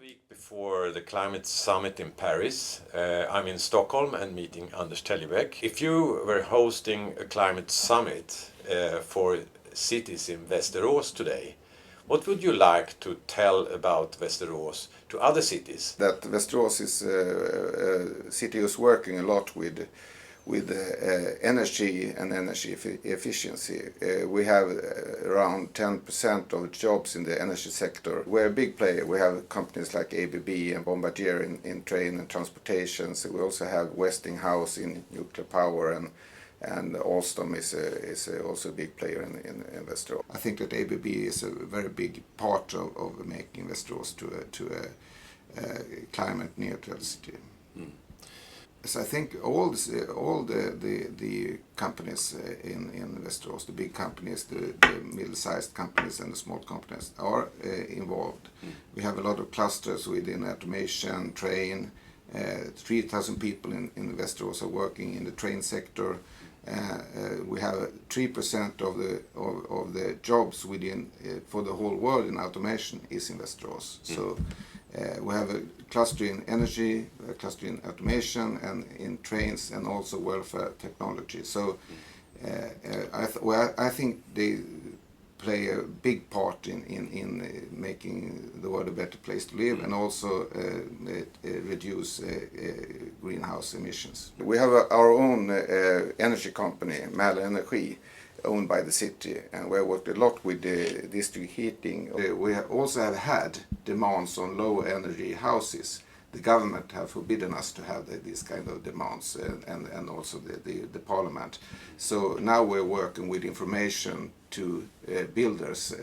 week before the climate summit in Paris. I'm in Stockholm and meeting Anders Teljeba. If you were hosting a climate summit for cities in Västerås today, what would you like to tell about Västerås to other cities? That Västerås is a city who's working a lot with energy and energy efficiency. We have around 10% of jobs in the energy sector. We're a big player. We have companies like ABB and Bombardier in train and transportation. So we also have Westinghouse in nuclear power, and Alstom is also a big player in Västerås. I think that ABB is a very big part of making Västerås to a climate neutral city. So I think all the companies in Västerås, the big companies, the middle-sized companies and the small companies are involved. We have a lot of clusters within automation, train. 3,000 people in Västerås are working in the train sector. We have 3% of the jobs within for the whole world in automation is in Västerås. So we have a cluster in energy, a cluster in automation, and in trains, and also welfare technology. So I think they play a big part in making the world a better place to live, and also reduce greenhouse emissions. We have our own energy company, Energy, owned by the city, and we have worked a lot with the district heating. We also have had demands on low energy houses. The government have forbidden us to have these kind of demands, and also the parliament. So now we're working with information to builders,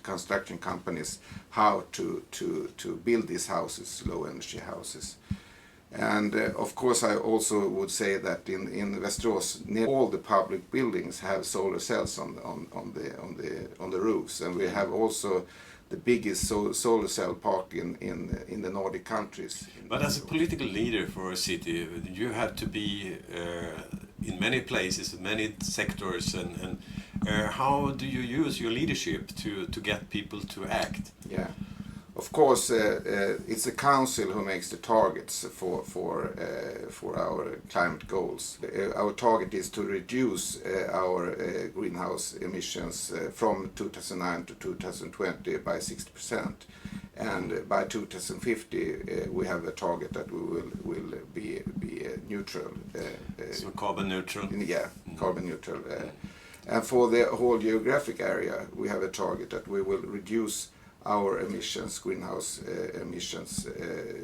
construction companies, how to build these houses, low energy houses. And of course, I also would say that in Västerås, all the public buildings have solar cells on the roofs, and we have also the biggest solar cell park in the Nordic countries. But as a political leader for a city, you have to be in many places, many sectors, and how do you use your leadership to get people to act? Yeah. Of course, it's the council who makes the targets for our climate goals. Our target is to reduce our greenhouse emissions from 2009 to 2020 by 60%, and by 2050 we have a target that we will be neutral. So carbon neutral. Yeah, carbon neutral. And for the whole geographic area, we have a target that we will reduce our emissions, greenhouse emissions,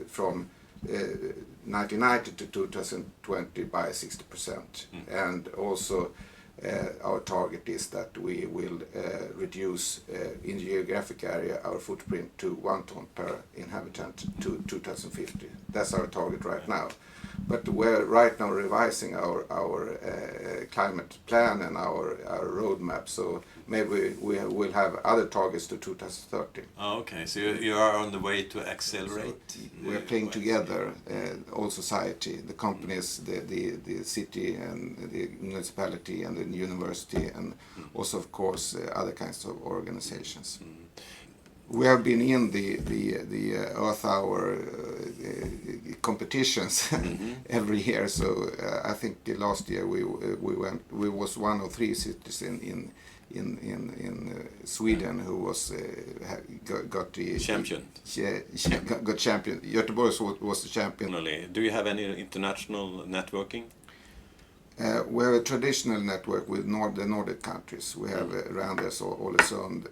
from 1990 to 2020 by 60%. And also our target is that we will reduce in the geographic area our footprint to 1 ton per inhabitant to 2050. That's our target right now. But we're right now revising our climate plan and our roadmap, so maybe we will have other targets to 2030. Oh, okay, so you are on the way to accelerate. So we're playing together, all society, the companies, the city and the municipality and the university, and also of course other kinds of organizations. We have been in the Earth Hour competitions every year. So I think last year we was one of 3 cities in Sweden who was got the champion. Got champion. Göteborg was the champion. Do you have any international networking? We have a traditional network with the Nordic countries. We have Randers, Ålesund,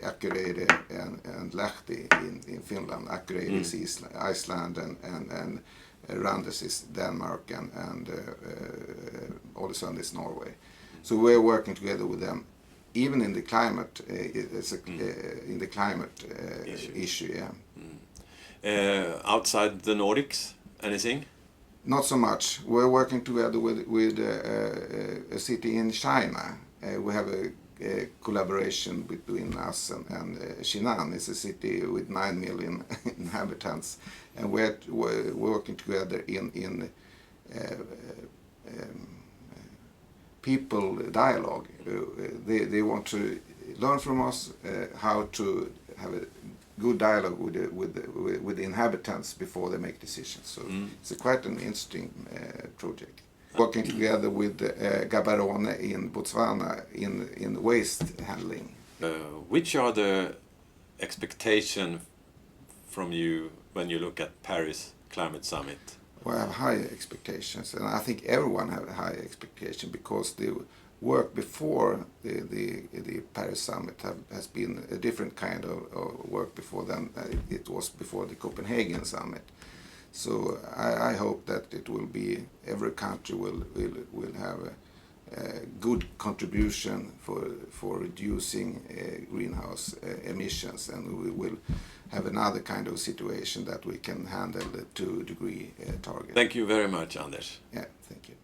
Akureyri and Lahti in Finland. Akureyri is Iceland, and Randers is Denmark, and Ålesund is Norway. So we're working together with them, even in the climate. In the climate issue. Yeah. Outside the Nordics, anything? Not so much. We're working together with a city in China. We have a collaboration between us and Xinan. It's a city with 9 million inhabitants, and we're working together in people dialogue. They want to learn from us how to have a good dialogue with the inhabitants before they make decisions. So it's quite an interesting project. Working together with Gaborone in Botswana in waste handling. Which are the expectations from you when you look at Paris Climate Summit? Well, I have high expectations, and I think everyone have high expectations because the work before the Paris Summit has been a different kind of work before than it was before the Copenhagen Summit. So I hope that it will be, every country will have a good contribution for reducing greenhouse emissions, and we will have another kind of situation that we can handle the 2-degree target. Thank you very much, Anders. Yeah, thank you.